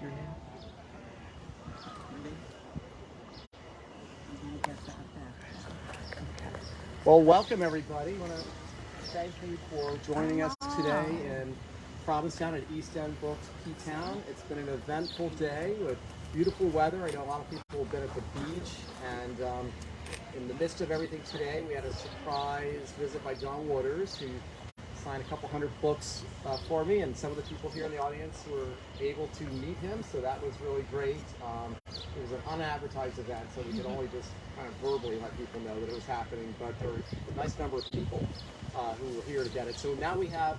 your name? Well, welcome everybody. I want to thank you for joining us today in Provincetown at East End Books, P-Town. It's been an eventful day with beautiful weather. I know a lot of people have been at the beach, and in the midst of everything today, we had a surprise visit by John Waters, who signed a couple hundred books for me, and some of the people here in the audience were able to meet him, so that was really great. It was an unadvertised event, so we could only just kind of verbally let people know that it was happening, but there were a nice number of people who were here to get it. So now we have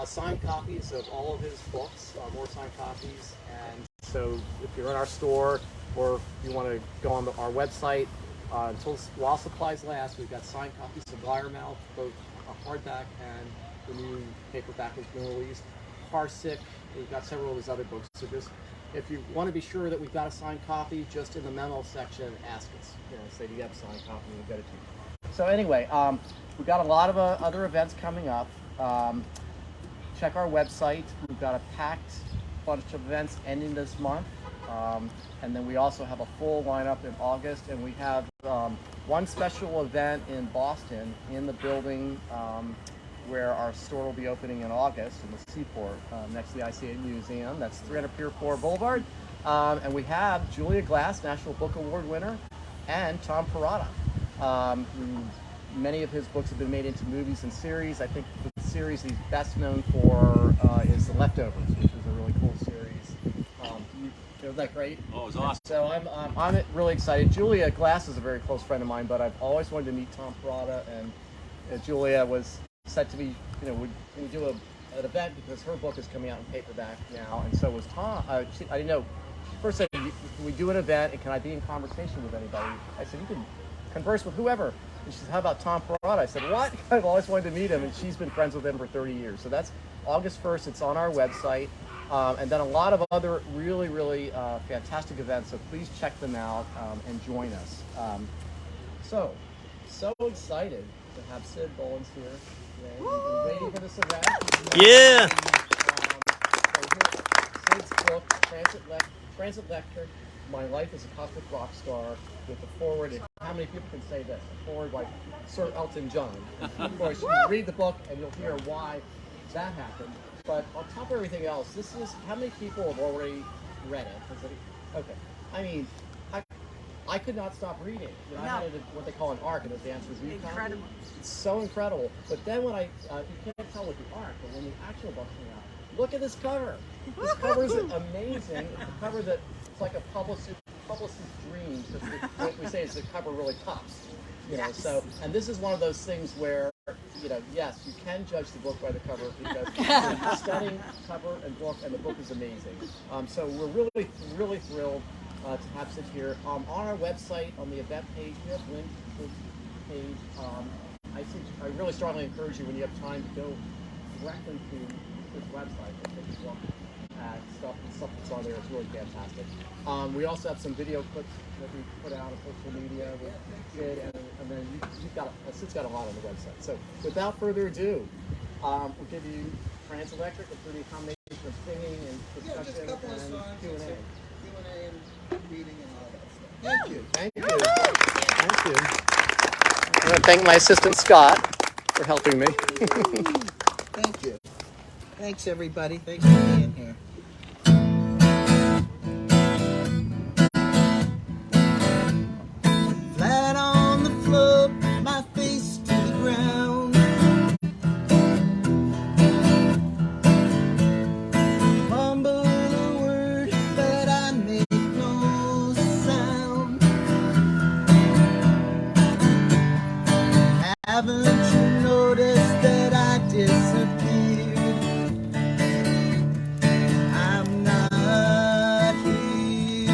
signed copies of all of his books, more signed copies, and so if you're in our store or if you want to go on our website, while supplies last, we've got signed copies of Bliermouth, both a hardback and the new paperback has been released. Parsick, we've got several of these other books. So just, if you want to be sure that we've got a signed copy, just in the memo section, ask us. Say, do you have a signed copy? And we'll get it to you. So anyway, we've got a lot of other events coming up. Check our website. We've got a packed bunch of events ending this month. And then we also have a full lineup in August, and we have one special event in Boston in the building where our store will be opening in August in the Seaport next to the ICA Museum. That's 300 Pier 4 Boulevard. And we have Julia Glass, National Book Award winner, and Tom Perrotta. Many of his books have been made into movies and series. I think the series he's best known for is The Leftovers, which is a really cool series. Isn't that great? Oh, it was awesome. So I'm really excited. Julia Glass is a very close friend of mine, but I've always wanted to meet Tom Perrotta, and Julia was said to be, would do an event because her book is coming out in paperback now, and so was Tom. I didn't know. She first said, "Can we do an event, and can I be in conversation with anybody?" I said, "You can converse with whoever." And she said, "How about Tom Perrotta?" I said, "What?" I've always wanted to meet him, and she's been friends with him for 30 years. So that's August 1st. It's on our website. And then a lot of other really, really fantastic events, so please check them out and join us. So excited to have Cid Bullens here today. We've been waiting for this event. Yeah! Cid's book, TransElectric, My Life as a Cosmic Rock Star, with the foreword. How many people can say this? A foreword like Sir Elton John. Of course, you read the book and you'll hear why that happened. But on top of everything else, this is, how many people have already read it? Okay. I mean, I could not stop reading. I had what they call an ARC, an advanced review copy. Incredible. It's so incredible. But then when you can't tell with the ARC, but when the actual book came out, look at this cover. This cover is amazing. It's a cover that it's like a publicist's dream. So what we say is the cover really pops. Yes. So, and this is one of those things where, yes, you can judge the book by the cover because it's a stunning cover and book, and the book is amazing. So we're really, really thrilled to have Cid here. On our website, on the event page, we have links to this page. I really strongly encourage you, when you have time, to go directly to this website and take a look at stuff that's on there. It's really fantastic. We also have some video clips that we put out on social media with Cid, and then Cid's got a lot on the website. So without further ado, we'll give you TransElectric, including a combination of singing and discussion and Q&A. Q&A and reading and all that stuff. Thank you. Thank you. Thank you. I want to thank my assistant Scott for helping me. Thank you. Thanks, everybody. Thanks for being here. Flat on the floor, my face to the ground. Mumble a word, but I make no sound. Haven't you noticed that I disappeared? I'm not here.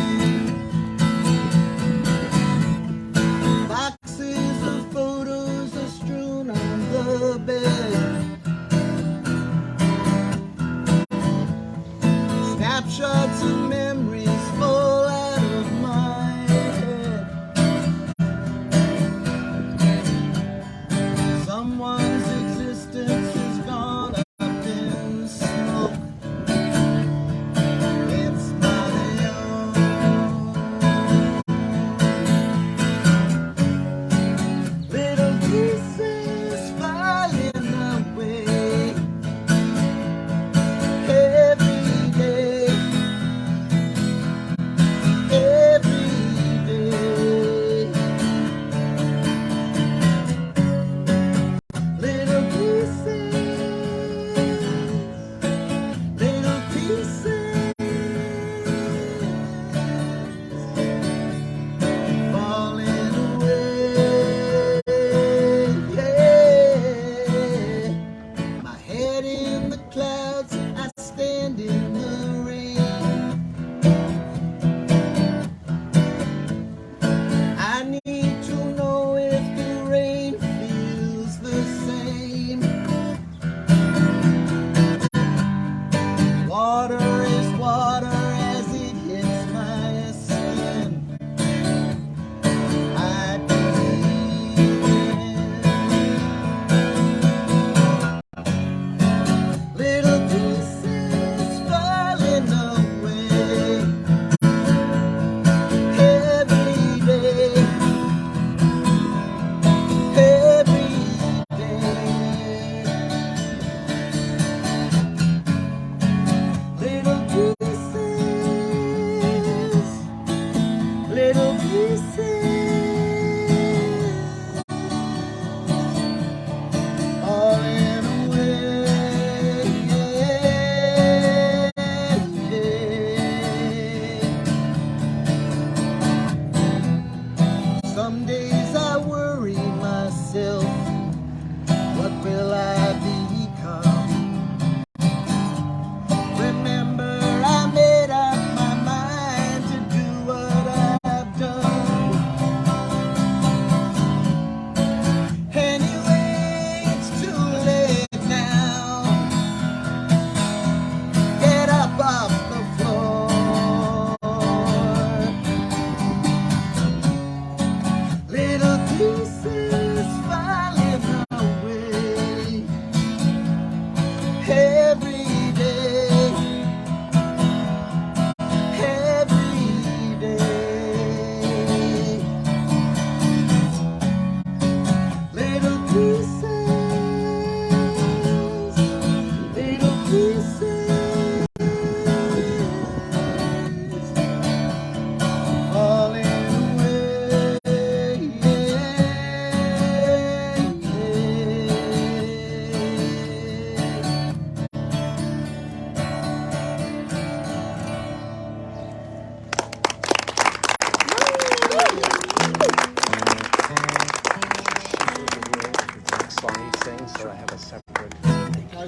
Boxes of photos are strewn on the bed. Snapshots of memories fall out of my head. Someone's existence is gone up in smoke. It's not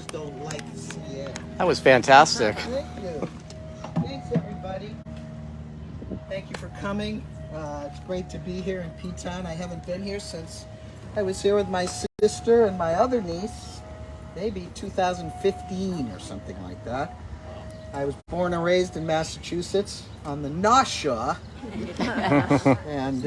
cars don't like the air. That was fantastic. Thank you. Thanks, everybody. Thank you for coming. It's great to be here in P-Town. I haven't been here since I was here with my sister and my other niece, maybe 2015 or something like that. I was born and raised in Massachusetts on the North Shore, and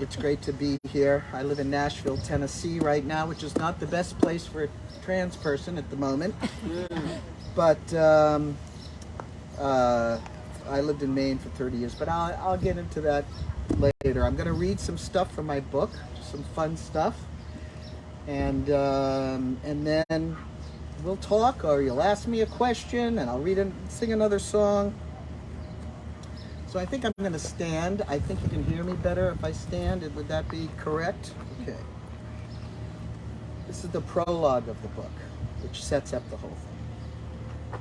it's great to be here. I live in Nashville, Tennessee right now, which is not the best place for a trans person at the moment. But I lived in Maine for 30 years, but I'll get into that later. I'm going to read some stuff from my book, just some fun stuff, and then we'll talk, or you'll ask me a question, and I'll sing another song. So I think I'm going to stand. I think you can hear me better if I stand. Would that be correct? Okay. This is the prologue of the book, which sets up the whole thing.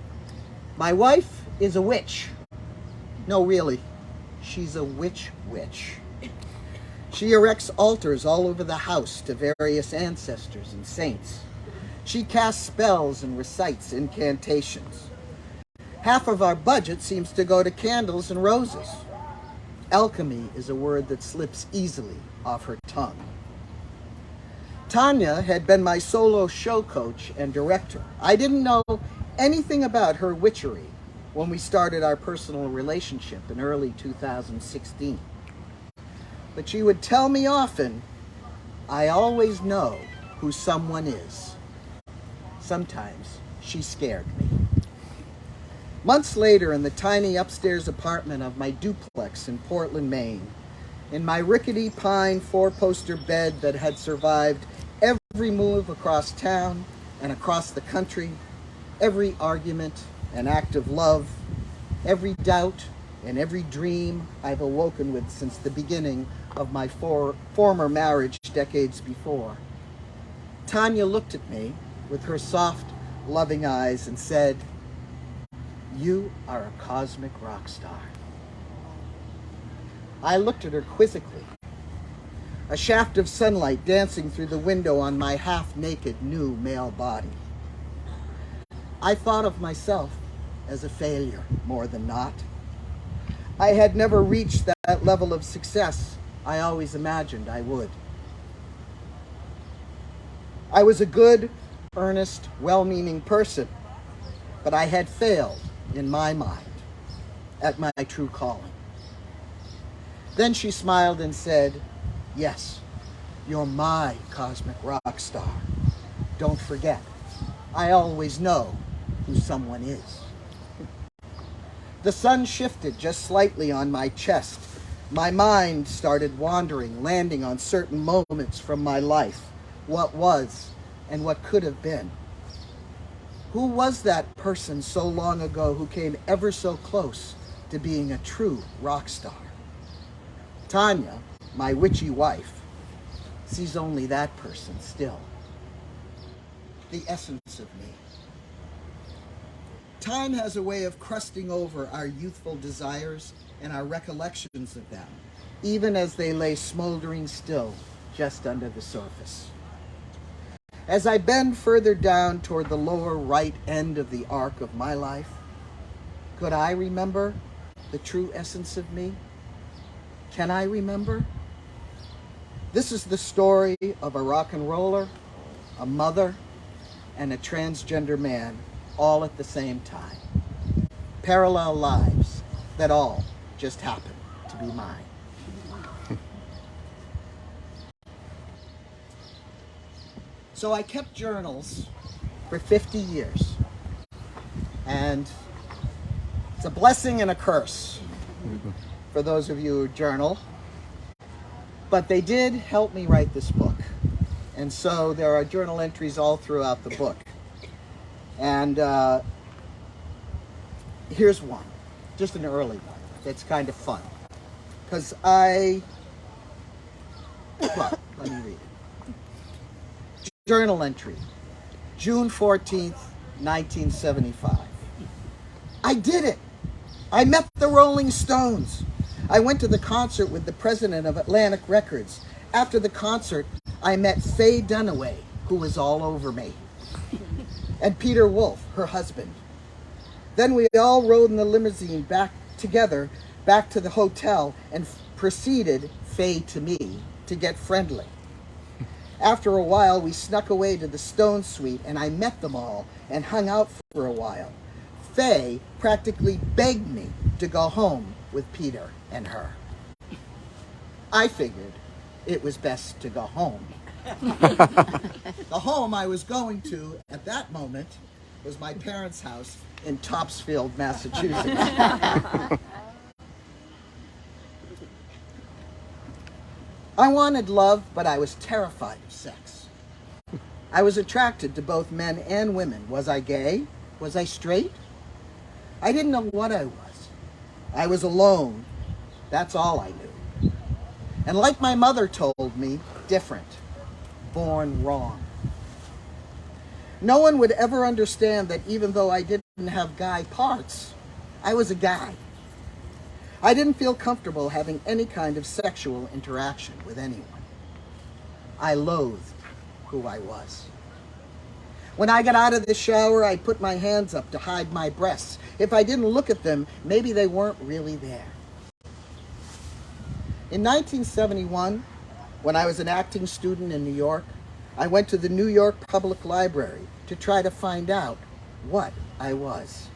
My wife is a witch. No, really. She's a witch. She erects altars all over the house to various ancestors and saints. She casts spells and recites incantations. Half of our budget seems to go to candles and roses. Alchemy is a word that slips easily off her tongue. Tanya had been my solo show coach and director. I didn't know anything about her witchery when we started our personal relationship in early 2016. But she would tell me often, I always know who someone is. Sometimes she scared me. Months later, in the tiny upstairs apartment of my duplex in Portland, Maine, in my rickety pine four-poster bed that had survived every move across town and across the country, every argument and act of love, every doubt and every dream I've awoken with since the beginning of my former marriage decades before, Tanya looked at me with her soft, loving eyes and said, "You are a cosmic rock star." I looked at her quizzically, a shaft of sunlight dancing through the window on my half-naked new male body. I thought of myself as a failure, more than not. I had never reached that level of success I always imagined I would. I was a good, earnest, well-meaning person, but I had failed, in my mind, at my true calling. Then she smiled and said, "Yes, you're my cosmic rock star. Don't forget, I always know who someone is." The sun shifted just slightly on my chest. My mind started wandering, landing on certain moments from my life, what was and what could have been. Who was that person so long ago who came ever so close to being a true rock star? Tanya, my witchy wife, sees only that person still. The essence of me. Time has a way of crusting over our youthful desires and our recollections of them, even as they lay smoldering still just under the surface. As I bend further down toward the lower right end of the arc of my life, could I remember the true essence of me? Can I remember? This is the story of a rock and roller, a mother, and a transgender man, all at the same time. Parallel lives that all just happen to be mine. So I kept journals for 50 years. And it's a blessing and a curse for those of you who journal. But they did help me write this book. And so there are journal entries all throughout the book. And here's one, just an early one that's kind of fun. Because well, let me read it. Journal entry, June 14th, 1975. I did it. I met the Rolling Stones. I went to the concert with the president of Atlantic Records. After the concert, I met Faye Dunaway, who was all over me. and Peter Wolf, her husband. Then we all rode in the limousine back together, back to the hotel, and proceeded, Faye to me, to get friendly. After a while, we snuck away to the Stone Suite, and I met them all and hung out for a while. Faye practically begged me to go home with Peter and her. I figured it was best to go home. The home I was going to at that moment was my parents' house in Topsfield, Massachusetts. I wanted love, but I was terrified of sex. I was attracted to both men and women. Was I gay? Was I straight? I didn't know what I was. I was alone. That's all I knew. And like my mother told me, different. Born wrong. No one would ever understand that even though I didn't have guy parts, I was a guy. I didn't feel comfortable having any kind of sexual interaction with anyone. I loathed who I was. When I got out of the shower, I'd put my hands up to hide my breasts. If I didn't look at them, maybe they weren't really there. In 1971, when I was an acting student in New York, I went to the New York Public Library to try to find out what I was.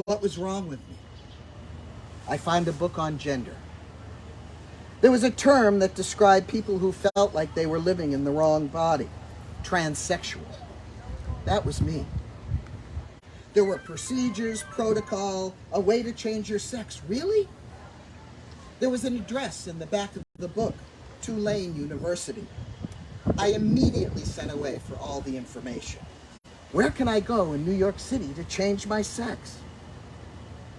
What was wrong with me? I found a book on gender. There was a term that described people who felt like they were living in the wrong body, transsexual. That was me. There were procedures, protocol, a way to change your sex. Really? There was an address in the back of the book, Tulane University. I immediately sent away for all the information. Where can I go in New York City to change my sex?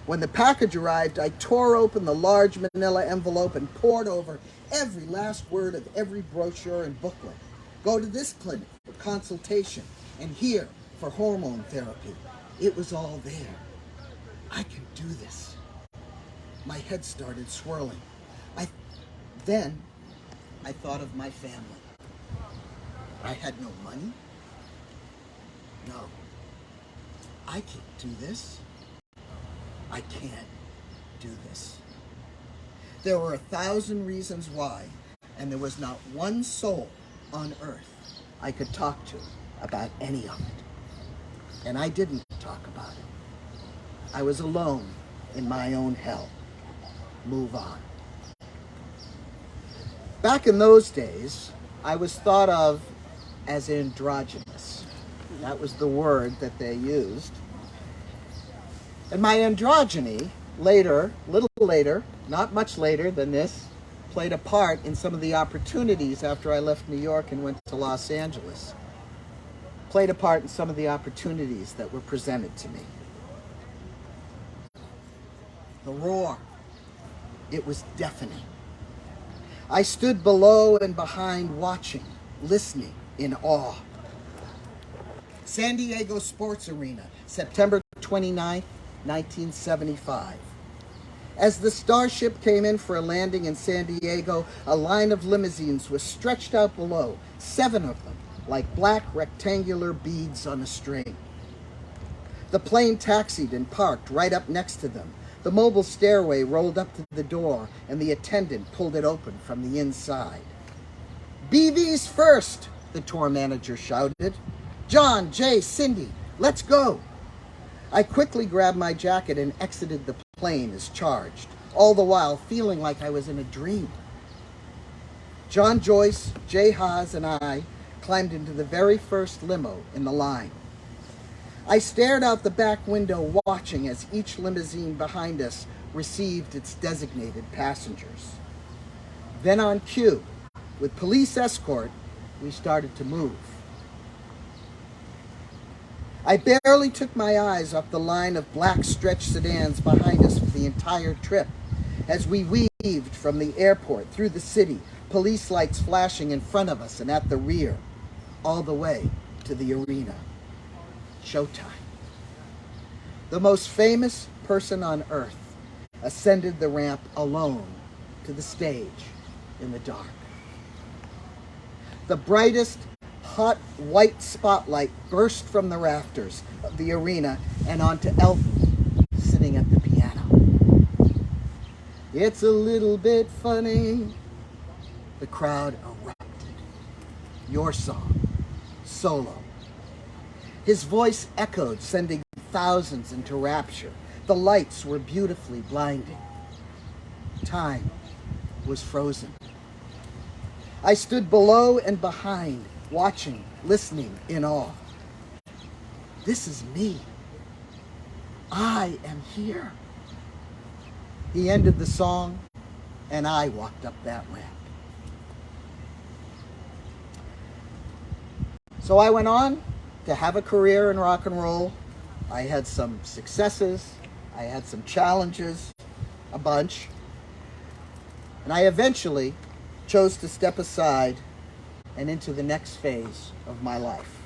When the package arrived, I tore open the large manila envelope and pored over every last word of every brochure and booklet. Go to this clinic for consultation, and here for hormone therapy. It was all there. I can do this. My head started swirling. Then I thought of my family. I had no money. No. I can't do this. I can't do this. There were 1,000 reasons why, and there was not one soul on earth I could talk to about any of it. And I didn't talk about it. I was alone in my own hell. Move on. Back in those days, I was thought of as androgynous. That was the word that they used. And my androgyny later, little later, not much later than this, played a part in some of the opportunities after I left New York and went to Los Angeles. Played a part in some of the opportunities that were presented to me. The roar, it was deafening. I stood below and behind watching, listening in awe. San Diego Sports Arena, September 29th, 1975. As the Starship came in for a landing in San Diego, a line of limousines was stretched out below, 7 of them, like black rectangular beads on a string. The plane taxied and parked right up next to them. The mobile stairway rolled up to the door, and the attendant pulled it open from the inside. "BV's first," the tour manager shouted. "John, Jay, Cindy, let's go." I quickly grabbed my jacket and exited the plane as charged, all the while feeling like I was in a dream. John Joyce, Jay Haas, and I climbed into the very first limo in the line. I stared out the back window watching as each limousine behind us received its designated passengers. Then on cue, with police escort, we started to move. I barely took my eyes off the line of black stretch sedans behind us for the entire trip as we weaved from the airport through the city, police lights flashing in front of us and at the rear, all the way to the arena. Showtime. The most famous person on earth ascended the ramp alone to the stage in the dark. The brightest, hot white spotlight burst from the rafters of the arena and onto Elton sitting at the piano. It's a little bit funny. The crowd erupted. Your song, solo. His voice echoed, sending thousands into rapture. The lights were beautifully blinding. Time was frozen. I stood below and behind, watching, listening in awe. This is me. I am here. He ended the song, and I walked up that ramp. So I went on to have a career in rock and roll. I had some successes. I had some challenges, a bunch. And I eventually chose to step aside and into the next phase of my life.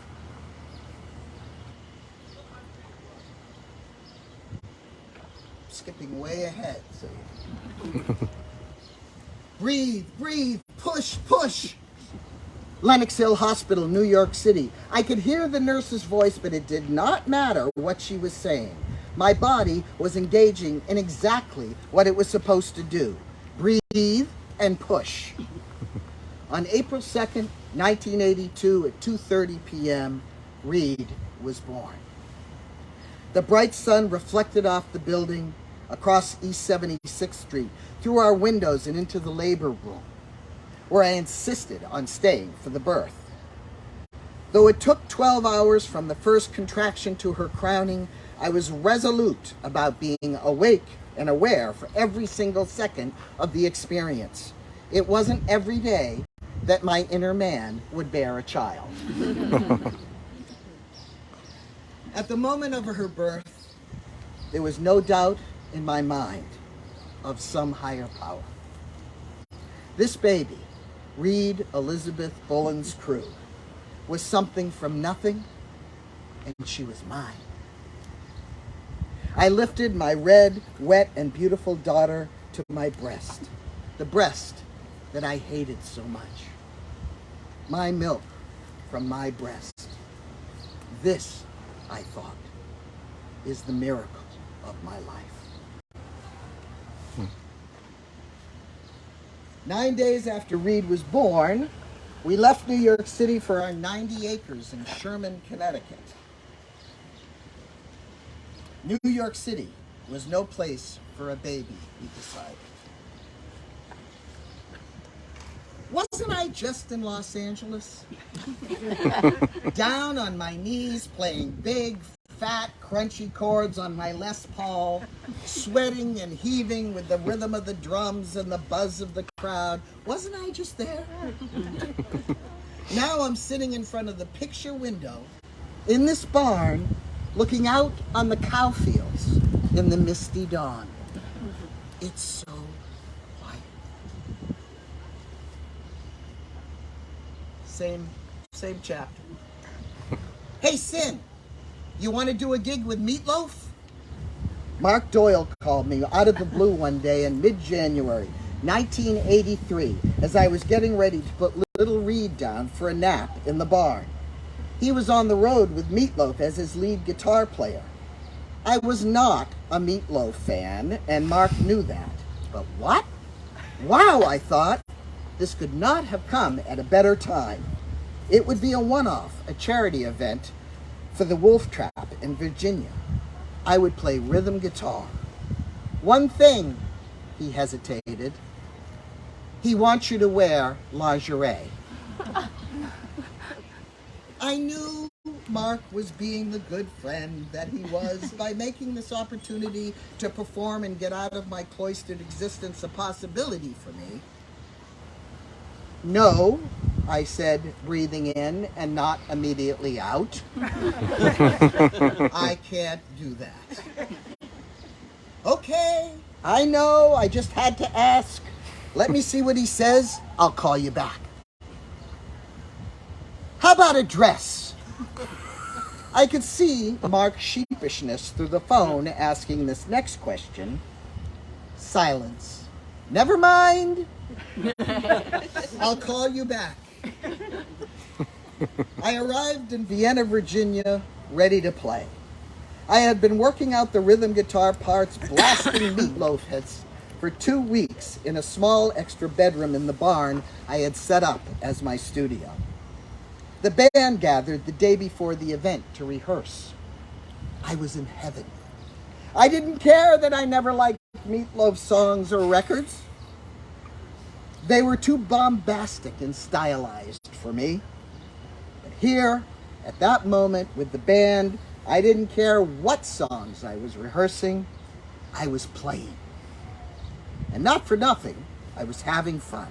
Skipping way ahead. So. Breathe, breathe, push, push. Lenox Hill Hospital, New York City. I could hear the nurse's voice, but it did not matter what she was saying. My body was engaging in exactly what it was supposed to do. Breathe and push. On April 2nd, 1982 at 2:30 p.m., Reed was born. The bright sun reflected off the building, across East 76th Street, through our windows and into the labor room, where I insisted on staying for the birth. Though it took 12 hours from the first contraction to her crowning, I was resolute about being awake and aware for every single second of the experience. It wasn't every day that my inner man would bear a child. At the moment of her birth, there was no doubt in my mind of some higher power. This baby, Reed Elizabeth Bullens Crewe, was something from nothing, and she was mine. I lifted my red, wet, and beautiful daughter to my breast, the breast that I hated so much. My milk from my breast. This, I thought, is the miracle of my life. 9 days after Reed was born, we left New York City for our 90 acres in Sherman, Connecticut. New York City was no place for a baby, we decided. Wasn't I just in Los Angeles? Down on my knees, playing big, fat, crunchy chords on my Les Paul, sweating and heaving with the rhythm of the drums and the buzz of the crowd. Wasn't I just there? Now I'm sitting in front of the picture window in this barn, looking out on the cow fields in the misty dawn. It's so quiet. Same chapter. Hey, Sin, you want to do a gig with Meatloaf? Mark Doyle called me out of the blue one day in mid-January, 1983, as I was getting ready to put little Reed down for a nap in the barn. He was on the road with Meatloaf as his lead guitar player. I was not a Meatloaf fan, and Mark knew that. But what? Wow, I thought. This could not have come at a better time. It would be a one-off, a charity event for the Wolf Trap in Virginia. I would play rhythm guitar. One thing, he hesitated, he wants you to wear lingerie. I knew Mark was being the good friend that he was by making this opportunity to perform and get out of my cloistered existence a possibility for me. No, I said, breathing in and not immediately out. I can't do that. Okay, I know, I just had to ask. Let me see what he says. I'll call you back. How about a dress? I could see Mark's sheepishness through the phone asking this next question. Silence. Never mind. I'll call you back. I arrived in Vienna, Virginia, ready to play. I had been working out the rhythm guitar parts, blasting Meatloaf hits for 2 weeks in a small extra bedroom in the barn I had set up as my studio. The band gathered the day before the event to rehearse. I was in heaven. I didn't care that I never liked Meatloaf songs or records. They were too bombastic and stylized for me. But here, at that moment with the band, I didn't care what songs I was rehearsing. I was playing. And not for nothing, I was having fun.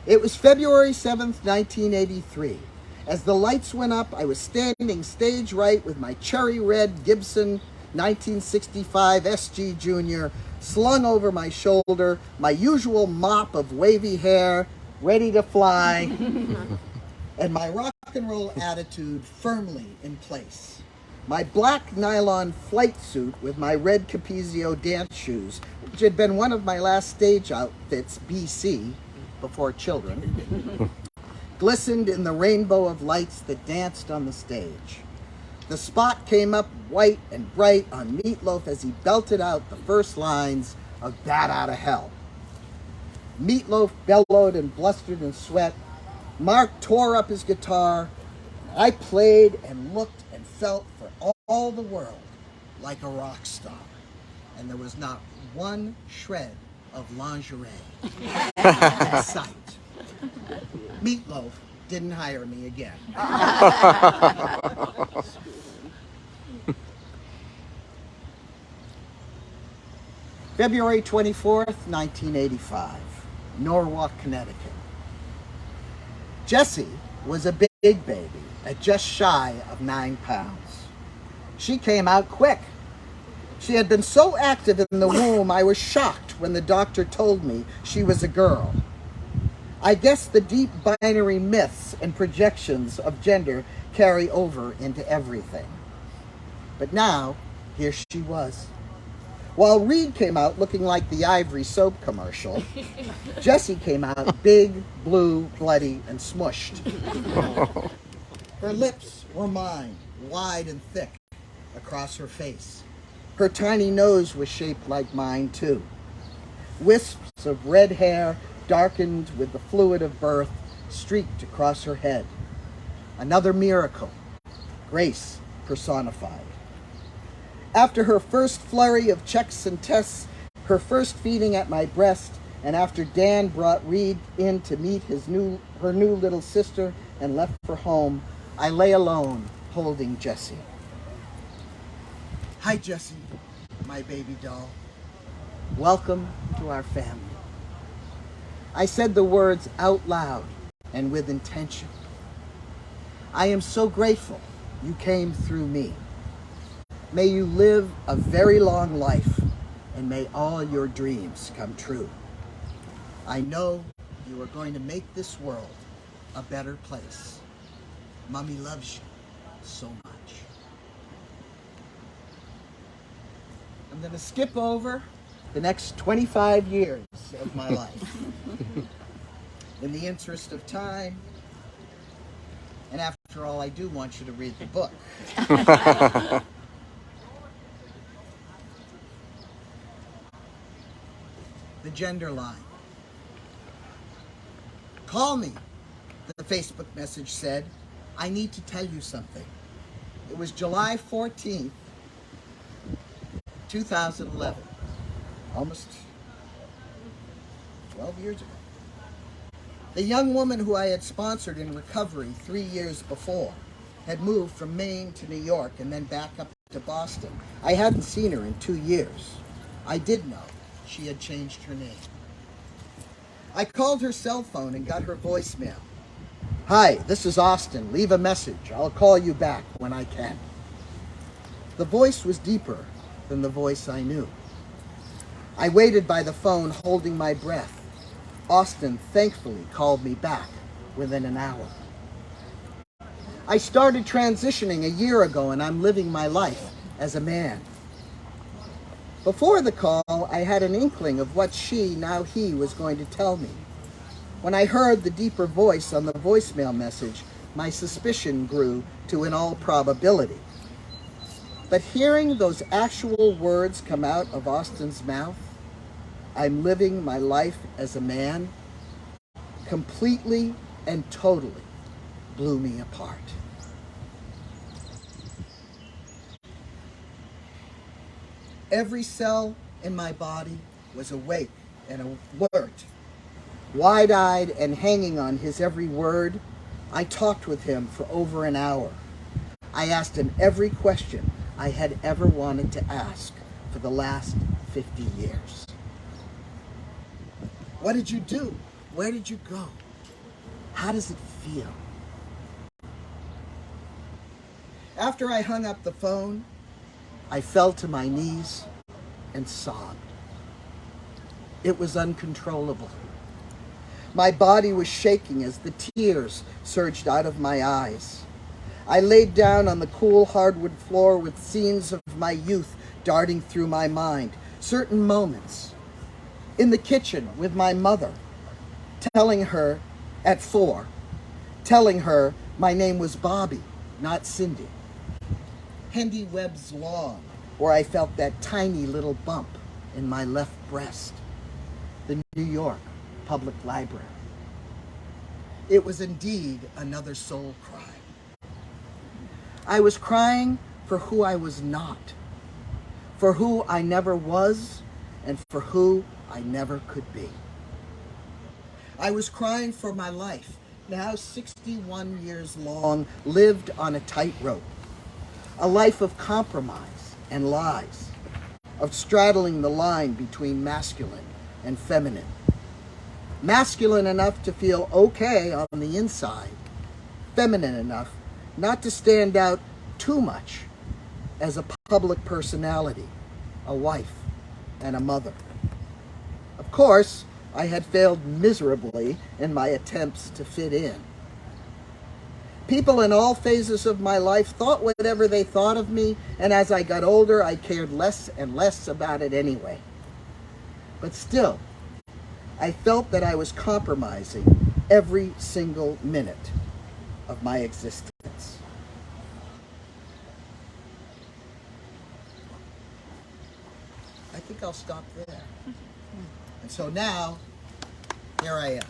It was February 7th, 1983. As the lights went up, I was standing stage right with my cherry red Gibson 1965 SG Junior slung over my shoulder, my usual mop of wavy hair ready to fly, and my rock and roll attitude firmly in place. My black nylon flight suit with my red Capezio dance shoes, which had been one of my last stage outfits, BC, before children, glistened in the rainbow of lights that danced on the stage. The spot came up white and bright on Meatloaf as he belted out the first lines of Bat Outta Hell. Meatloaf bellowed and blustered in sweat. Mark tore up his guitar. I played and looked and felt for all the world like a rock star. And there was not one shred of lingerie in sight. Meatloaf didn't hire me again. February 24th, 1985, Norwalk, Connecticut. Jessie was a big baby at just shy of 9 pounds. She came out quick. She had been so active in the womb, I was shocked when the doctor told me she was a girl. I guess the deep binary myths and projections of gender carry over into everything. But now, here she was. While Reed came out looking like the Ivory soap commercial, Jessie came out big, blue, bloody, and smushed. Her lips were mine, wide and thick across her face. Her tiny nose was shaped like mine, too. Wisps of red hair, darkened with the fluid of birth, streaked across her head. Another miracle, grace personified. After her first flurry of checks and tests, her first feeding at my breast, and after Dan brought Reed in to meet her new little sister and left for home, I lay alone, holding Jessie. Hi, Jessie, my baby doll. Welcome to our family. I said the words out loud and with intention. I am so grateful you came through me. May you live a very long life, and may all your dreams come true. I know you are going to make this world a better place. Mommy loves you so much. I'm going to skip over the next 25 years of my life in the interest of time. And after all, I do want you to read the book. The gender line. Call me, the Facebook message said. I need to tell you something. It was July 14th, 2011. Almost 12 years ago. The young woman who I had sponsored in recovery 3 years before had moved from Maine to New York and then back up to Boston. I hadn't seen her in 2 years. I did know she had changed her name. I called her cell phone and got her voicemail. Hi, this is Austin. Leave a message. I'll call you back when I can. The voice was deeper than the voice I knew. I waited by the phone, holding my breath. Austin thankfully called me back within an hour. I started transitioning a year ago, and I'm living my life as a man. Before the call, I had an inkling of what she, now he, was going to tell me. When I heard the deeper voice on the voicemail message, my suspicion grew to in all probability. But hearing those actual words come out of Austin's mouth, "I'm living my life as a man," completely and totally blew me apart. Every cell in my body was awake and alert. Wide-eyed and hanging on his every word, I talked with him for over an hour. I asked him every question I had ever wanted to ask for the last 50 years. What did you do? Where did you go? How does it feel? After I hung up the phone, I fell to my knees and sobbed. It was uncontrollable. My body was shaking as the tears surged out of my eyes. I laid down on the cool hardwood floor with scenes of my youth darting through my mind. Certain moments in the kitchen with my mother, telling her at 4, telling her my name was Bobby, not Cindy. Hendy Webb's lawn, where I felt that tiny little bump in my left breast. The New York Public Library. It was indeed another soul cry. I was crying for who I was not, for who I never was, and for who I never could be. I was crying for my life, now 61 years long, lived on a tightrope. A life of compromise and lies, of straddling the line between masculine and feminine. Masculine enough to feel okay on the inside, feminine enough not to stand out too much as a public personality, a wife, and a mother. Of course, I had failed miserably in my attempts to fit in. People in all phases of my life thought whatever they thought of me, and as I got older, I cared less and less about it anyway. But still, I felt that I was compromising every single minute of my existence. I think I'll stop there. And so now, here I am.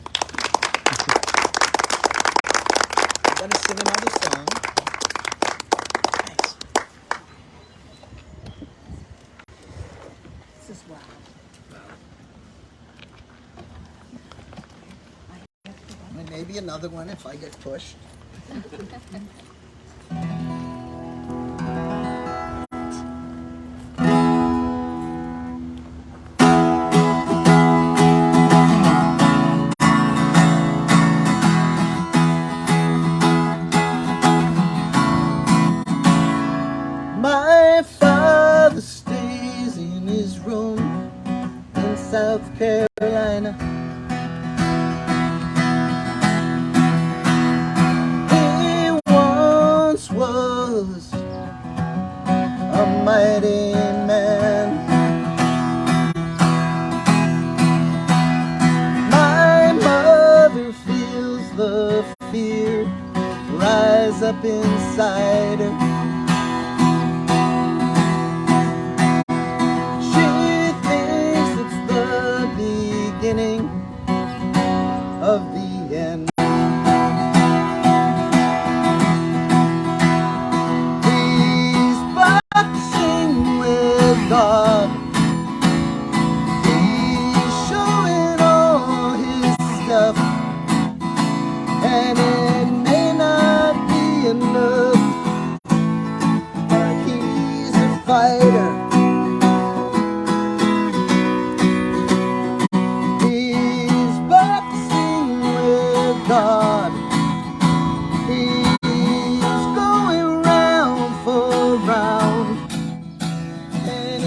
I'm going to sing another song. Thanks. This is wild. And maybe another one if I get pushed. My father stays in his room in South Carolina. He once was a mighty man. My mother feels the fear rise up inside her. Of the end. He's boxing with God. He's showing all his stuff, and it may not be enough, but he's a fighter. God, he's going round for round, and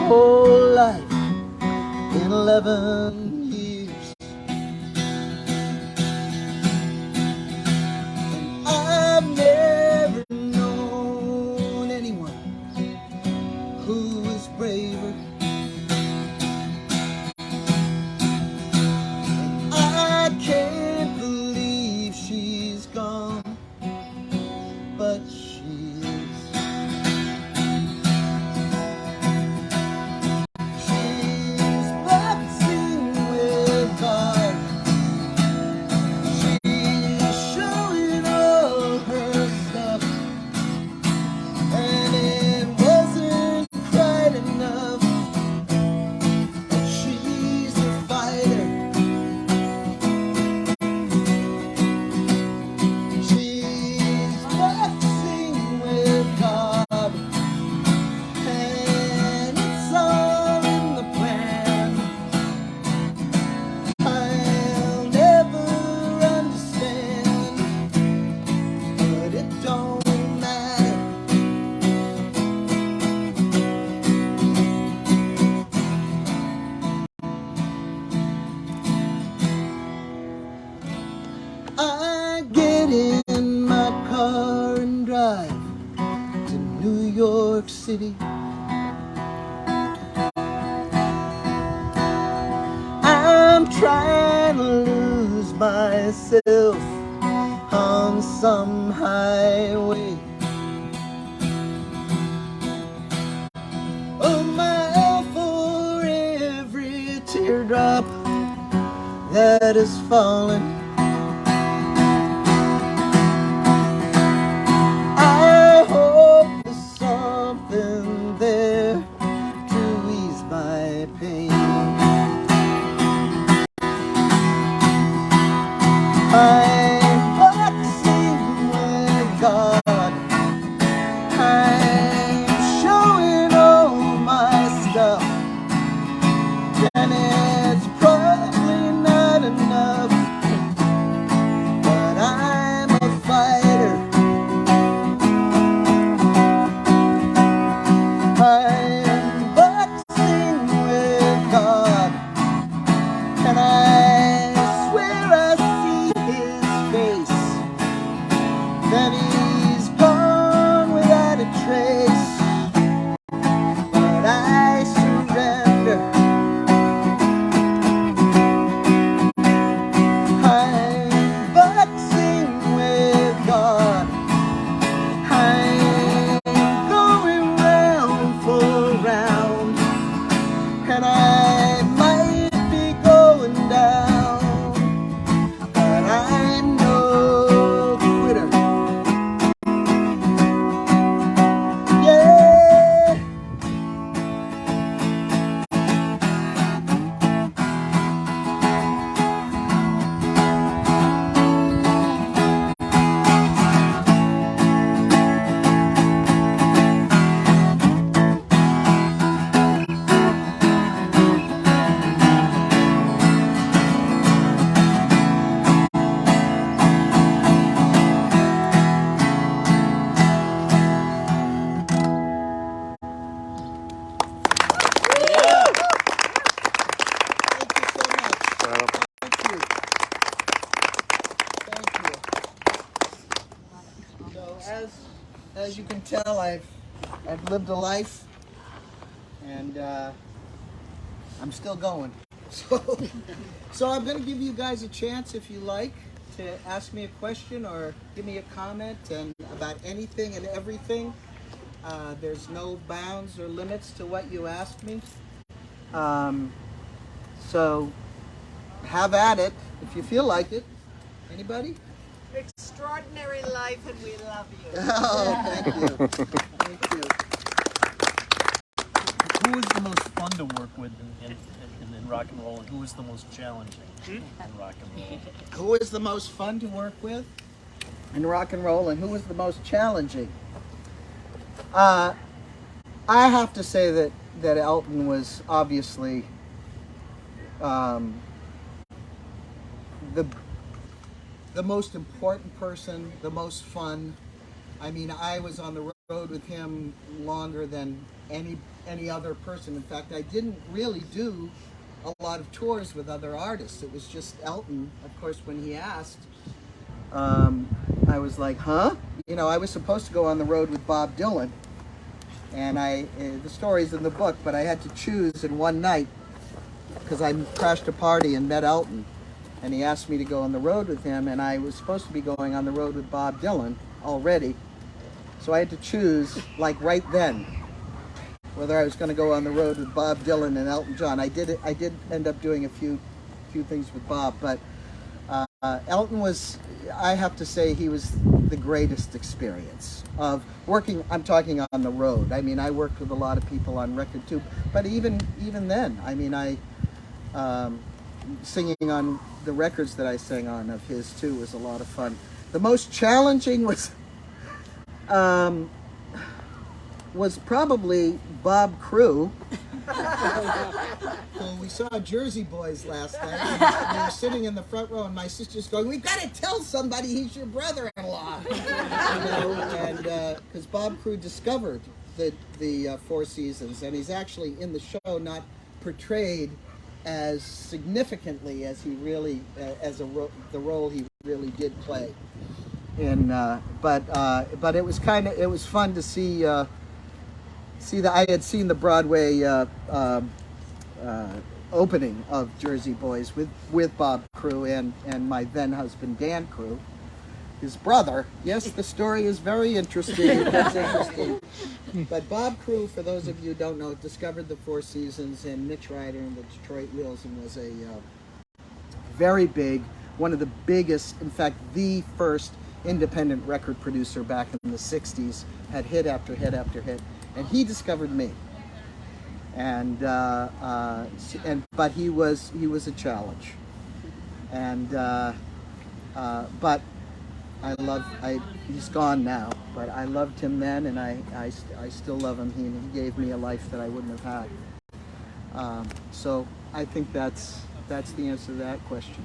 whole life in 11 years. And I've never known anyone who was braver. And I can't believe she's gone, but she is. She's boxing with God. She's showing all her stuff, and it wasn't quite enough. But she's a fighter. She's boxing with God, and it's all in the plan. I'll never understand, but it don't matter. I get in my car and drive to New York City. I'm trying to lose myself on some highway. A mile for every teardrop that is falling. I hope there's something there to ease my pain. I'm boxing with God. I'm showing all my stuff, and it's probably not enough, but I'm a fighter. I'm boxing with God, and I swear I see his face. Then he's gone without a trace, but I surrender. I'm boxing with God. I'm going round for round, and I might be going down, but I'm no quitter. Yeah. Thank you so much. Thank you. So as you can tell, I've lived a life, and I'm still going. So I'm going to give you guys a chance, if you like, to ask me a question or give me a comment and about anything and everything. There's no bounds or limits to what you ask me. So have at it if you feel like it. Anybody? Extraordinary life, and we love you. Oh, thank you. Thank you. Who was the most fun to work with in rock and roll, and who was the most challenging in rock and roll? Who is the most fun to work with in rock and roll, and who was the most challenging? I have to say that Elton was obviously the most important person, the most fun. I mean, I was on the road with him longer than any other person. In fact, I didn't really do a lot of tours with other artists. It was just Elton. Of course, when he asked, I was like, huh? You know, I was supposed to go on the road with Bob Dylan, and the story's in the book, but I had to choose in one night because I crashed a party and met Elton, and he asked me to go on the road with him, and I was supposed to be going on the road with Bob Dylan already, so I had to choose, like right then, whether I was going to go on the road with Bob Dylan and Elton John. I did end up doing a few things with Bob, but Elton was, I have to say, he was the greatest experience of working. I'm talking on the road. I mean, I worked with a lot of people on record too, but even then, I mean, singing on the records that I sang on of his too was a lot of fun. The most challenging was probably Bob Crewe. So we saw Jersey Boys last night, and we were sitting in the front row, and my sister's going, "We've got to tell somebody he's your brother-in-law," you know, and because Bob Crewe discovered the Four Seasons, and he's actually in the show, not portrayed as significantly as he really the role he really did play. But it was fun to see that I had seen the Broadway opening of Jersey Boys with Bob Crewe and my then husband Dan Crewe, his brother. Yes, the story is very interesting. It's interesting. But Bob Crewe, for those of you who don't know, discovered the Four Seasons and Mitch Ryder and the Detroit Wheels, and was a very big, one of the biggest, in fact, the first independent record producer back in the 60s, had hit after hit after hit, and he discovered me. But he was a challenge, but he's gone now, but I loved him then, and I still love him. He gave me a life that I wouldn't have had. So I think that's the answer to that question.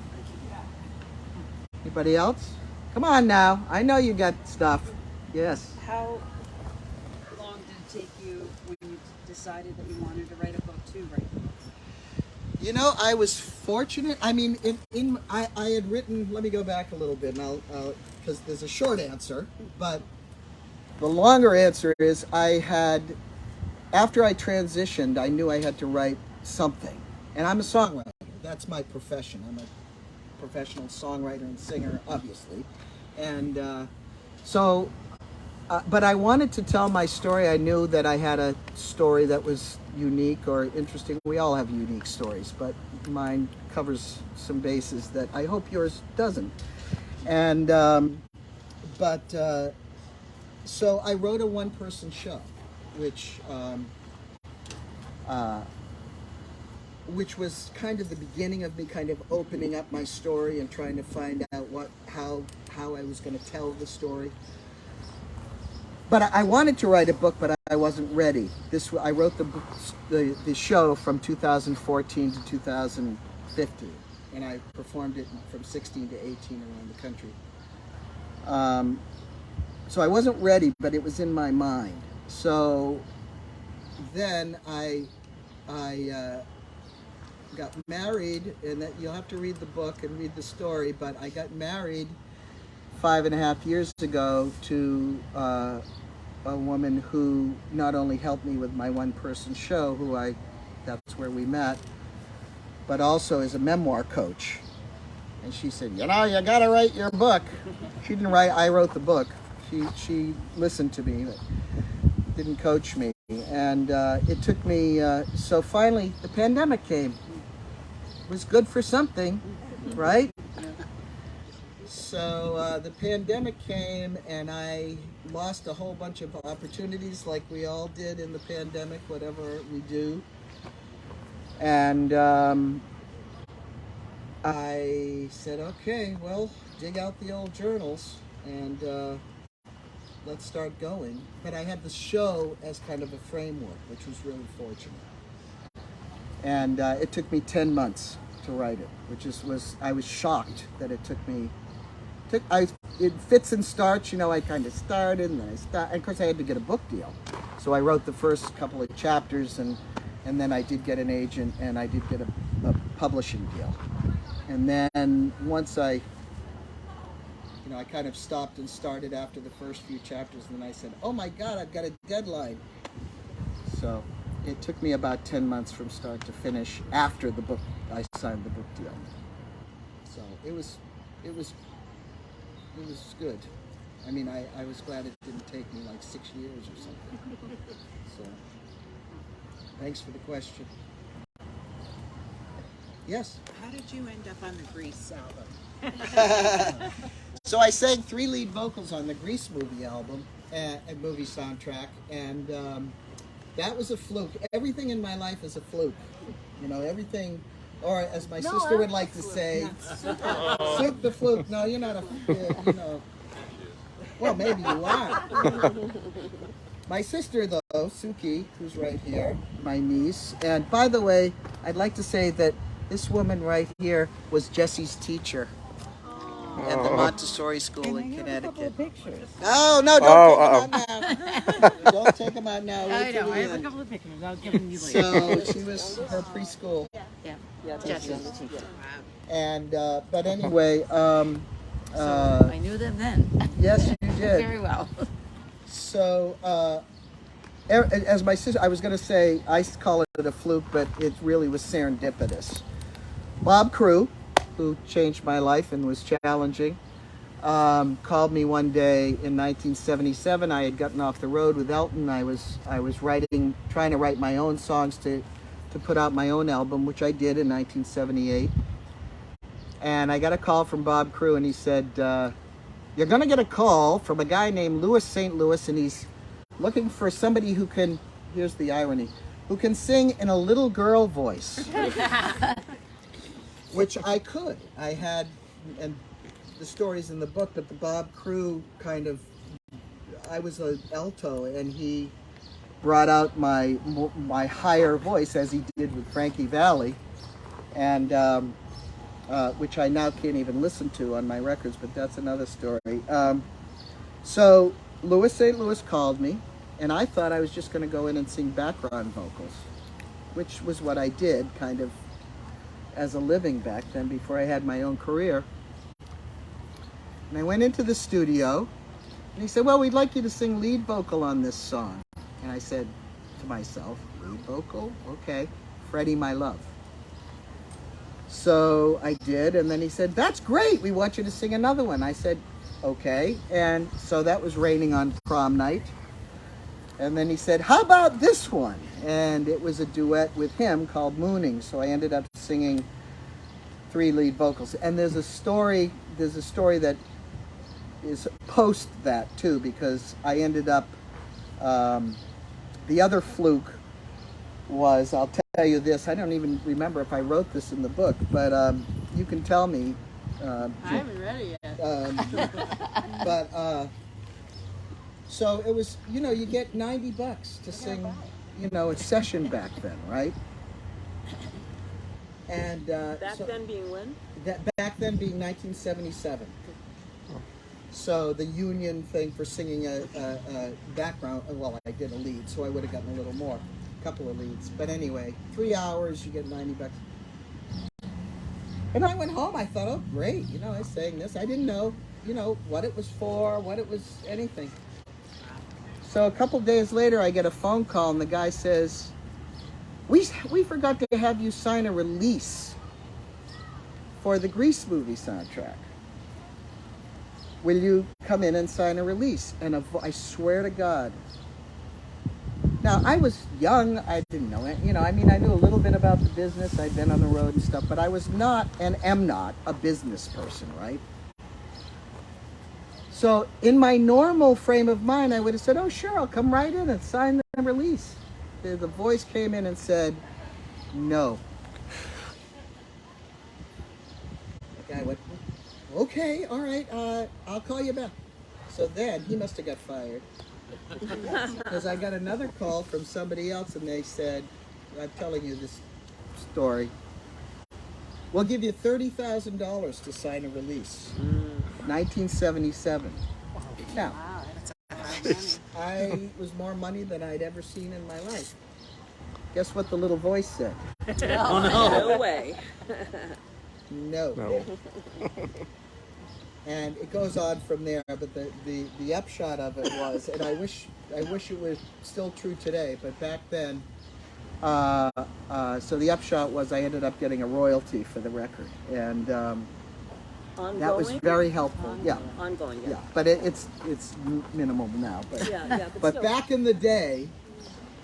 Anybody else? Come on now. I know you got stuff. Yes. How long did it take you when you decided that you wanted to write a book to write books? You know, I was fortunate. I mean, I had written. Let me go back a little bit, and because there's a short answer, but the longer answer is after I transitioned, I knew I had to write something, and I'm a songwriter. That's my profession. I'm a professional songwriter and singer, obviously, and but I wanted to tell my story. I knew that I had a story that was unique or interesting. We all have unique stories, but mine covers some bases that I hope yours doesn't. And so I wrote a one-person show, which was kind of the beginning of me kind of opening up my story and trying to find out how I was going to tell the story. But I wanted to write a book, but I wasn't ready. I wrote the show from 2014 to 2015, and I performed it from 16 to 18 around the country. So I wasn't ready, but it was in my mind. So then I got married, and that you'll have to read the book and read the story, but I got married 5.5 years ago to a woman who not only helped me with my one-person show, that's where we met, but also is a memoir coach. And she said, you know, you gotta write your book. She didn't write, I wrote the book. She listened to me, but didn't coach me. And it took me, so finally the pandemic came. It was good for something, right? So the pandemic came, and I lost a whole bunch of opportunities, like we all did in the pandemic, whatever we do. And I said, okay, well, dig out the old journals and let's start going. But I had the show as kind of a framework, which was really fortunate. And it took me 10 months to write it, which I was shocked that it took me. It fits and starts, you know. I kind of started, and then and of course I had to get a book deal. So So I wrote the first couple of chapters, and then I did get an agent, and I did get a publishing deal. And then once I kind of stopped and started after the first few chapters, and then I said, oh my God, I've got a deadline. So it took me about 10 months from start to finish after the book, I signed the book deal. So it was good. I mean, I was glad it didn't take me like 6 years or something. So thanks for the question. Yes? How did you end up on the Grease album? So I sang 3 lead vocals on the Grease movie album, and movie soundtrack, and that was a fluke. Everything in my life is a fluke. Everything, or as my sister would like to say, soup the fluke. No, you're not a, well, maybe you are. My sister, though, Suki, who's right here, my niece, and by the way, I'd like to say that this woman right here was Jesse's teacher at the Montessori school in Connecticut. Oh, no, don't take them out now. Don't take them out now. I know, I have a couple of pictures. I'll give them you later. So she was her preschool. Yeah. Jesse's teacher. And, but anyway, So I knew them then. yes, you did. Very well. So, as my sister, I was going to say, I call it a fluke, but it really was serendipitous. Bob Crewe, who changed my life and was challenging, called me one day in 1977. I had gotten off the road with Elton. I was trying to write my own songs to put out my own album, which I did in 1978. And I got a call from Bob Crewe, and he said, you're going to get a call from a guy named Louis St. Louis, and he's looking for somebody who can, here's the irony, who can sing in a little girl voice. Which I could. I had, and the story's in the book, but the Bob Crewe I was an alto, and he brought out my higher voice, as he did with Frankie Valli, and which I now can't even listen to on my records, but that's another story. So Louis St. Louis called me, and I thought I was just going to go in and sing background vocals, which was what I did, kind of as a living back then, before I had my own career. And I went into the studio, and he said, well, we'd like you to sing lead vocal on this song. And I said to myself, lead vocal? Okay, Freddie, My Love. So I did, and then he said, that's great, we want you to sing another one. I said, okay, and so that was Raining on Prom Night. And then he said, how about this one? And it was a duet with him called Mooning. So I ended up singing 3 lead vocals. And there's a story that is post that too, because I ended up, the other fluke was, I'll tell you this, I don't even remember if I wrote this in the book, but you can tell me. I haven't read it yet. But so it was, you get $90 to sing, a session back then, right? And Then being when? Back then being 1977. So the union thing for singing a background, well, I did a lead, so I would have gotten a little more, a couple of leads. But anyway, 3 hours, you get $90. And I went home, I thought, oh, great, I sang this. I didn't know, what it was for, what it was, anything. So a couple days later, I get a phone call, and the guy says, we forgot to have you sign a release for the Grease movie soundtrack. Will you come in and sign a release? And I swear to God. Now, I was young. I didn't know it. I knew a little bit about the business. I'd been on the road and stuff, but I was not and am not a business person, right? So in my normal frame of mind, I would have said, oh, sure, I'll come right in and sign the release. The voice came in and said, no. The guy went, okay, all right, I'll call you back. So then he must have got fired. Because I got another call from somebody else, and they said, I'm telling you this story, we'll give you $30,000 to sign a release. 1977. Now, I was more money than I'd ever seen in my life. Guess what the little voice said? No way. No. No. And it goes on from there, but the upshot of it was, and I wish it was still true today, but back then, so the upshot was I ended up getting a royalty for the record, and Ongoing? that was very helpful. Yeah, Ongoing, yeah. yeah, but it's minimal now. But Yeah, but still. back in the day,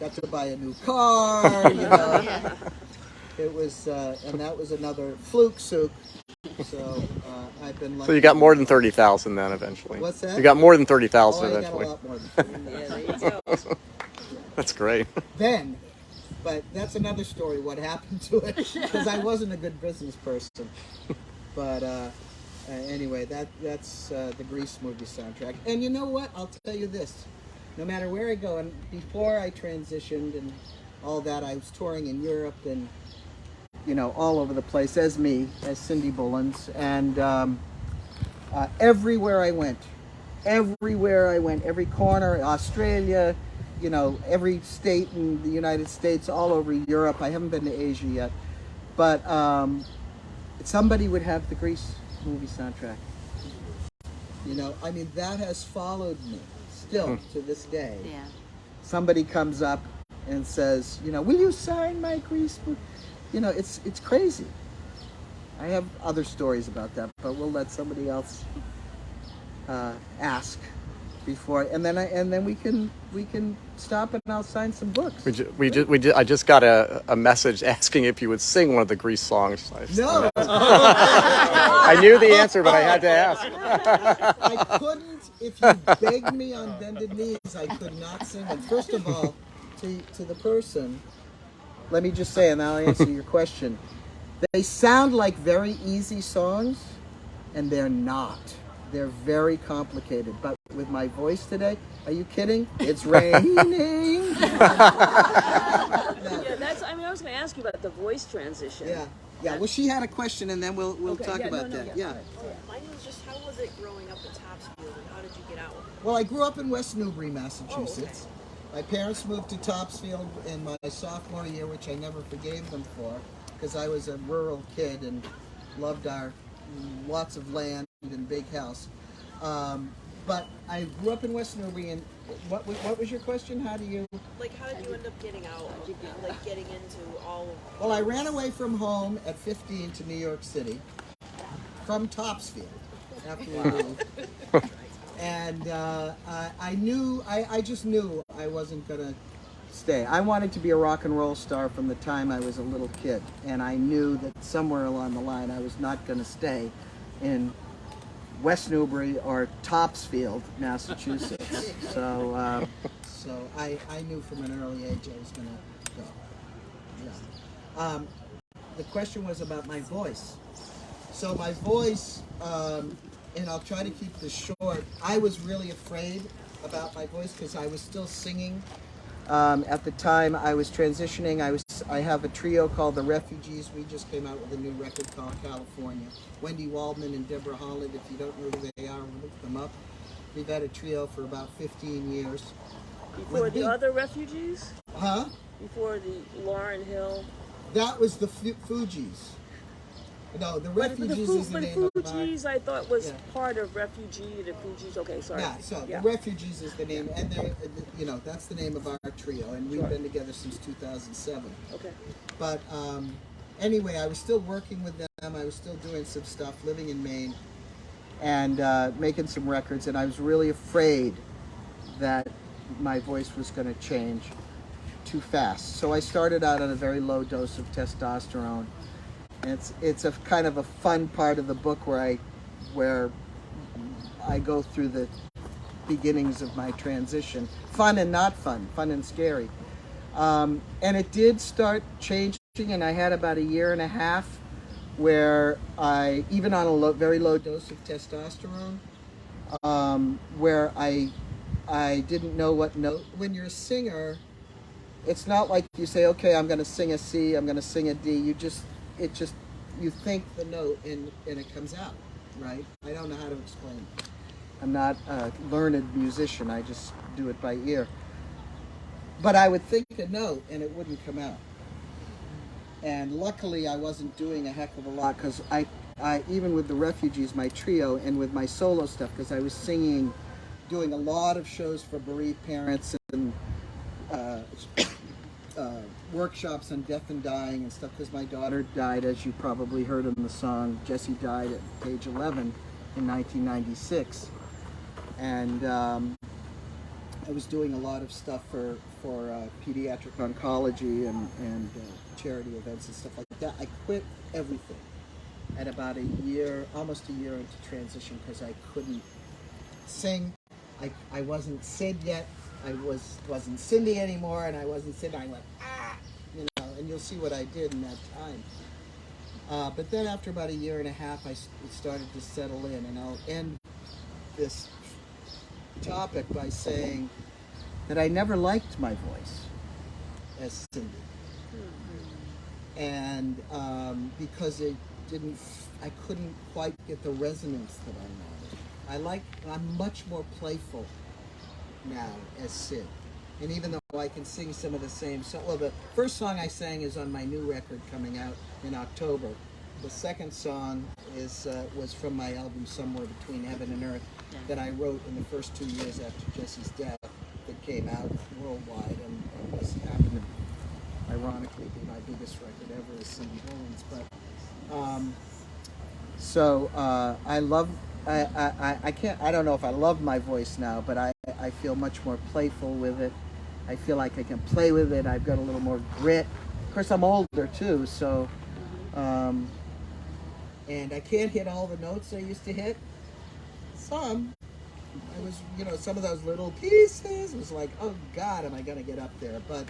got to buy a new car. You know, it was, and that was another fluke souk. So I've been lucky. So you got more than 30,000 then eventually. What's that? You got more than Oh, 30,000 I got a eventually. lot more than 30. Yeah, there you go. That's great. Then, but that's another story. What happened to it? Because I wasn't a good business person. But anyway, that's the Grease movie soundtrack. And you know what? I'll tell you this: no matter where I go, and before I transitioned and all that, I was touring in Europe and all over the place as Cidny Bullens, and everywhere I went, every corner, Australia, every state in the United States, all over Europe. I haven't been to Asia yet, but somebody would have the Grease movie soundtrack. I mean, that has followed me still to this day. Yeah. Somebody comes up and says, will you sign my Grease movie? It's crazy. I have other stories about that, but we'll let somebody else ask before, and then we can stop and I'll sign some books. I just got a message asking if you would sing one of the Grease songs. No, I knew the answer, but I had to ask. I couldn't. If you begged me on bended knees, I could not sing it. First of all, to the person, let me just say, and I'll answer your question. They sound like very easy songs, and they're not. They're very complicated. But with my voice today, are you kidding? It's raining. Yeah, that's. I was going to ask you about the voice transition. Yeah. Well, she had a question, and then we'll Okay, talk yeah, about no, that. yeah. Yeah. Mine was just, how was it growing up in Topsfield, and how did you get out? Well, I grew up in West Newbury, Massachusetts. My parents moved to Topsfield in my sophomore year, which I never forgave them for, because I was a rural kid and loved our lots of land and big house. But I grew up in West Newbury, and what was your question? How did you end up getting out, getting into all of... Well, I ran away from home at 15 to New York City from Topsfield after we moved. And I just knew I wasn't going to stay. I wanted to be a rock and roll star from the time I was a little kid. And I knew that somewhere along the line I was not going to stay in West Newbury or Topsfield, Massachusetts. So I knew from an early age I was going to go. Yeah. The question was about my voice. So my voice, and I'll try to keep this short, I was really afraid about my voice because I was still singing. At the time I was transitioning, I have a trio called The Refugees. We just came out with a new record called California. Wendy Waldman and Deborah Holland, if you don't know who they are, look them up. We've had a trio for about 15 years. Before the other refugees? Huh? Before the Lauryn Hill? That was the Fugees. No, the Refugees is the name of our... Fugees I thought was part of Refugee, the Fugees. Okay, sorry. Yeah, so the Refugees is the name, and that's the name of our trio, and we've been together since 2007. Okay. But anyway, I was still working with them. I was still doing some stuff, living in Maine, and making some records, and I was really afraid that my voice was going to change too fast. So I started out on a very low dose of testosterone. And it's a kind of a fun part of the book where I go through the beginnings of my transition. Fun and not fun, fun and scary. And it did start changing, and I had about a year and a half where I, even on a very low dose of testosterone, where I didn't know what note. When you're a singer, it's not like you say, okay, I'm going to sing a C, I'm going to sing a D. You think the note and it comes out, right? I don't know how to explain it. not a learned musician. I just do it by ear. But I would think a note and it wouldn't come out. And luckily I wasn't doing a heck of a lot, because I even with the Refugees, my trio, and with my solo stuff, because I was singing, doing a lot of shows for bereaved parents and workshops on death and dying and stuff, because my daughter died, as you probably heard in the song. Jessie died at age 11 in 1996. And I was doing a lot of stuff for pediatric oncology and charity events and stuff like that. I quit everything at about almost a year into transition, because I couldn't sing. I wasn't Cid yet. I wasn't Cindy anymore, and I wasn't Cid. I went, and you'll see what I did in that time. But then after about a year and a half, it started to settle in, and I'll end this topic by saying that I never liked my voice as Cindy. And because I couldn't quite get the resonance that I wanted. I'm much more playful now as Cid. And even though I can sing some of the same songs, well, the first song I sang is on my new record coming out in October. The second song was from my album Somewhere Between Heaven and Earth that I wrote in the first 2 years after Jessie's death, that came out worldwide and was happened to ironically be my biggest record ever, is Cidny Bullens. But I love. I don't know if I love my voice now, but I feel much more playful with it. I feel like I can play with it. I've got a little more grit. Of course, I'm older too, so and I can't hit all the notes I used to hit. Some. I was, some of those little pieces, it was like, oh God, am I gonna get up there? But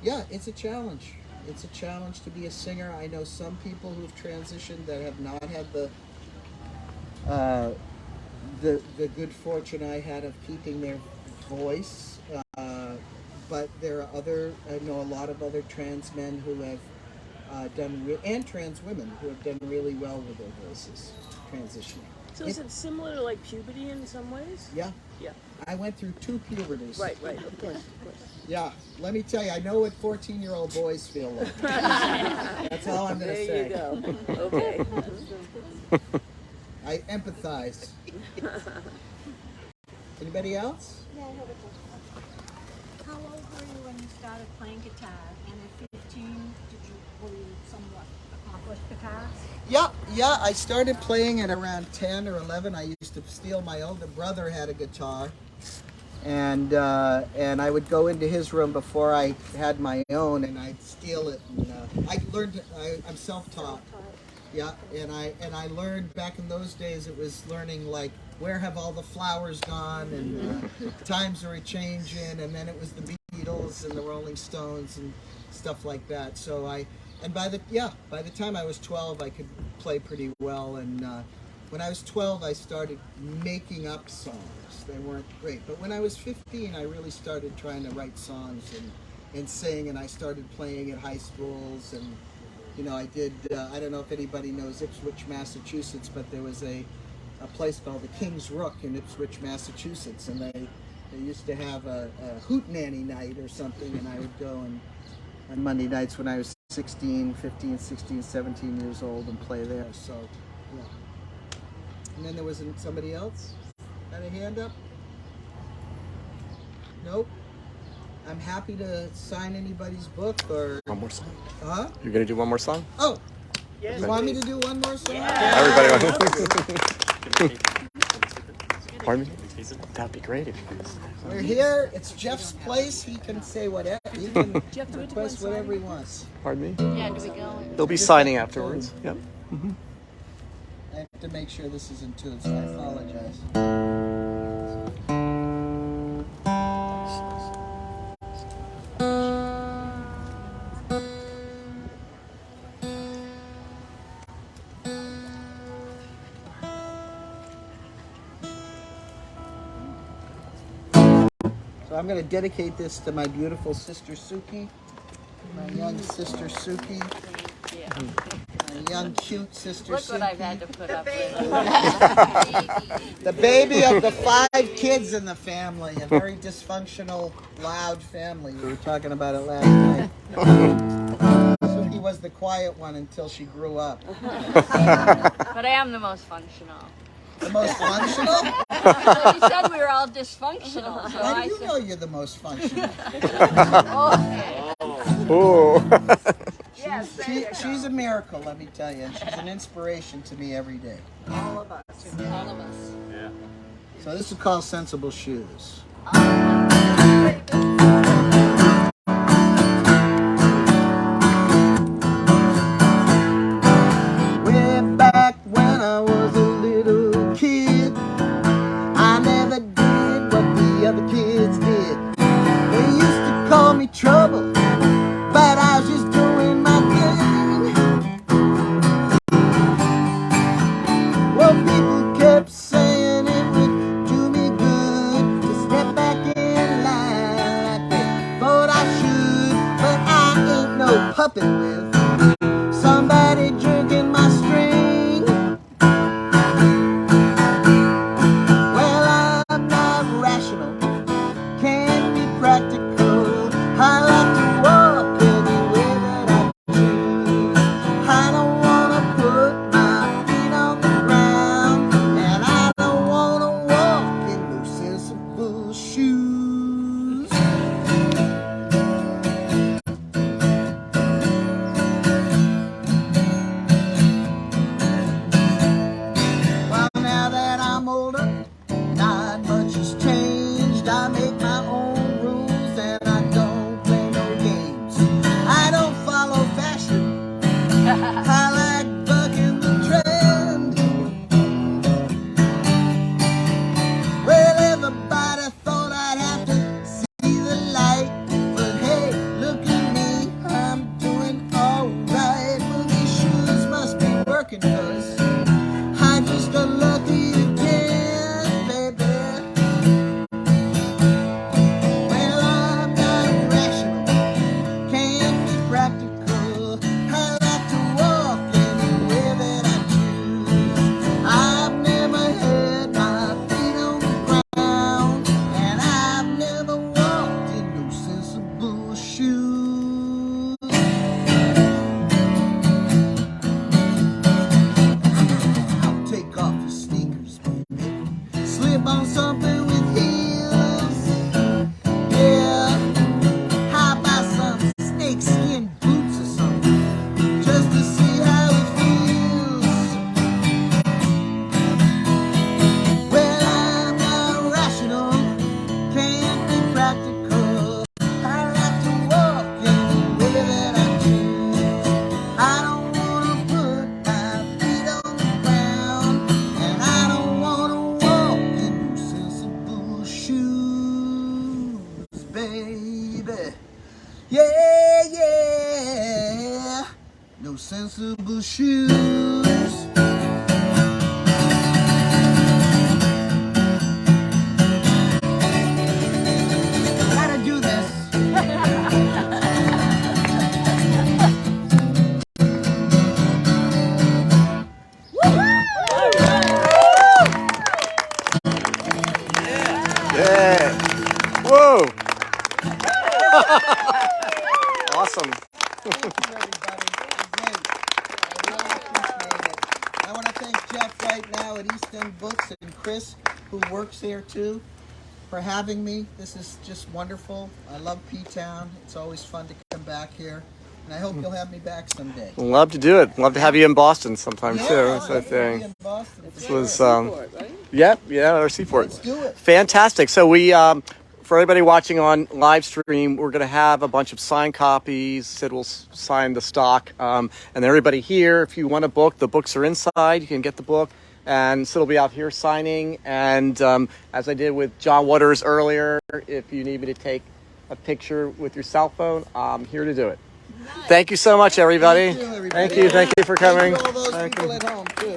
yeah, it's a challenge. It's a challenge to be a singer. I know some people who've transitioned that have not had the good fortune I had of keeping their voice. But there are I know a lot of other trans men who have and trans women who have done really well with their voices transitioning. So is it similar to like puberty in some ways? Yeah. Yeah. I went through 2 puberties. Right, of course. Yeah, let me tell you, I know what 14-year-old boys feel like. That's all I'm going to say. There you go. Okay. I empathize. Anybody else? Yeah, I have a question. How old were you when you started playing guitar? And at 15, were you somewhat accomplished guitarist? Yeah, I started playing at around 10 or 11. I used to steal, my older brother had a guitar. And I would go into his room before I had my own, and I'd steal it. And I learned. I'm self-taught. Yeah, and I learned back in those days. It was learning like, where have all the flowers gone, and times are a-changing, and then it was the Beatles and the Rolling Stones and stuff like that. So by the time I was 12, I could play pretty well. And when I was 12, I started making up songs. They weren't great, but when I was 15, I really started trying to write songs and sing, and I started playing at high schools. And I did. I don't know if anybody knows Ipswich, Massachusetts, but there was a place called the King's Rook in Ipswich, Massachusetts, and they used to have a hootenanny night or something, and I would go on Monday nights when I was 15, 16, 17 years old and play there. So, yeah. And then there was somebody else had a hand up? Nope. I'm happy to sign anybody's book or... One more song. Huh? You're going to do one more song? Oh, Yes, you want me to do one more song? Everybody. Pardon me? That'd be great if you could. We're here. It's Jeff's place. He can say whatever. He can Jeff, do we have to go request whatever he wants. Pardon me? Yeah, do we go? They'll be signing afterwards. Yep. I have to make sure this is in tune, so I apologize. So I'm going to dedicate this to my beautiful sister Suki, my young sister Suki. And young, cute sister Look what I've had Cynthia. to put up with. The baby of the 5 kids in the family. A very dysfunctional, loud family. We were talking about it last night. Suki was the quiet one until she grew up. But I am the most functional. The most functional? So you said we were all dysfunctional. So How I do you said, know you're the most functional? Oh. She's a miracle, let me tell you. And she's an inspiration to me every day. All of us. all of us. So this is called Sensible Shoes. Way back when I was a little kid, I never did what the other kids did. They used to call me trouble, but I was just doing my thing. Well, people kept saying it would do me good to step back in line like they thought I should, but I ain't no puppet with somebody jerking my string. Well, I'm not rational, can't be practical. I like to walk any way that I choose. I don't wanna put my feet on the ground, and I don't wanna walk in no sensible shoes. Well, now that I'm older, not much has changed. I make my own rules and I don't play no games. I don't follow fashion. I like bucking the trend. Well, everybody thought I'd have to see the light, but hey, look at me, I'm doing alright. Well, these shoes must be working 'cause I just got lucky again, baby. Well, I'm not rational, can't be practical. I like to walk any way that I choose. I've never had my feet on the ground, and I've never walked in no sensible shoes. Take off your sneakers, baby. Slip on something with heels. Yeah. How about some snakeskin boots or something? Just to see how it feels. Well, I'm not rational, can't be practical. I like to walk any way that I choose. I don't wanna put my feet on the ground, and I don't wanna walk in no sensible shoes, baby. Yeah, yeah, no sensible shoes. Gotta do this. Yeah. Whoa. Awesome. Thank you, everybody. Great. I really appreciate it. I want to thank Jeff right now at East End Books and Chris, who works there too, for having me. This is just wonderful. I love P-Town. It's always fun to come back here. And I hope you'll have me back someday. Love to do it. Love to have you in Boston sometime too. That's the I'd love to be thing. in Boston. This was Seaport, right? Yep, yeah, our Seaport. Let's do it. Fantastic. So we, for everybody watching on live stream, we're going to have a bunch of signed copies. Cid will sign the stock. And everybody here, if you want a book, the books are inside. You can get the book. And Cid will be out here signing. And as I did with John Waters earlier, if you need me to take a picture with your cell phone, I'm here to do it. Thank you so much, everybody. Thank you, everybody. Thank you for coming. Thank you to all those Thank people you. at home, too.